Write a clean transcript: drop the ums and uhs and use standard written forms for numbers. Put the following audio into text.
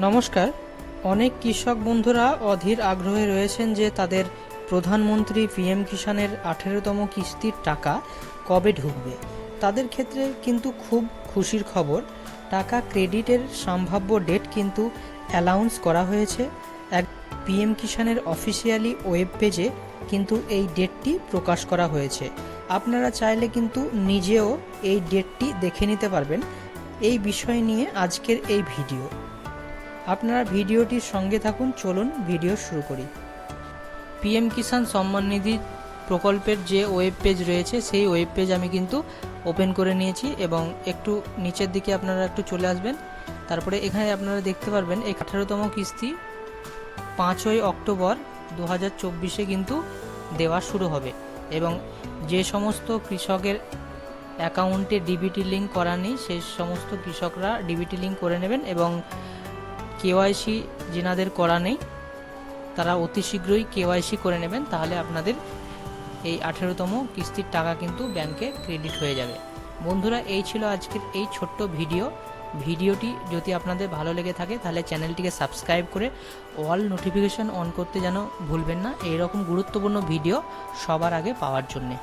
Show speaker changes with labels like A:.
A: নমস্কার। অনেক কৃষক বন্ধুরা অধীর আগ্রহে রয়েছেন যে তাদের প্রধানমন্ত্রী পিএম কিষাণের 18তম কিস্তির টাকা কবে ঢুকবে। তাদের ক্ষেত্রে কিন্তু খুব খুশির খবর, টাকা ক্রেডিটের সম্ভাব্য ডেট কিন্তু অ্যানাউন্স করা হয়েছে। এক পিএম কিষাণের অফিসিয়ালি ওয়েব পেজে কিন্তু এই ডেটটি প্রকাশ করা হয়েছে। আপনারা চাইলে কিন্তু নিজেও এই ডেটটি দেখে নিতে পারবেন। এই বিষয় নিয়ে আজকের এই ভিডিও, আপনারা ভিডিওটির সঙ্গে থাকুন। চলুন ভিডিও শুরু করি। পিএম কিষাণ সম্মান নিধি প্রকল্পের যে ওয়েব পেজ রয়েছে সেই ওয়েব পেজ আমি কিন্তু ওপেন করে নিয়েছি এবং একটু নিচের দিকে আপনারা একটু চলে আসবেন। তারপরে এখানে আপনারা দেখতে পারবেন এই 18তম কিস্তি 5ই অক্টোবর 2024 কিন্তু দেওয়া শুরু হবে এবং যে সমস্ত কৃষকের অ্যাকাউন্টে ডিবিটি লিঙ্ক করা নেই সেই সমস্ত কৃষকরা ডিবিটি লিঙ্ক করে নেবেন এবং কেওয়াইসি যেনাদের করা নেই তারা অতি শীঘ্রই কেওয়াইসি করে নেবেন, তাহলে আপনাদের এই 18তম কিস্তির টাকা কিন্তু ব্যাংকে ক্রেডিট হয়ে যাবে। বন্ধুরা, এই ছিল আজকের এই ছোট্ট ভিডিওটি যদি আপনাদের ভালো লেগে থাকে তাহলে চ্যানেলটিকে সাবস্ক্রাইব করে অল নোটিফিকেশন অন করতে যেন ভুলবেন না, এইরকম গুরুত্বপূর্ণ ভিডিও সবার আগে পাওয়ার জন্যে।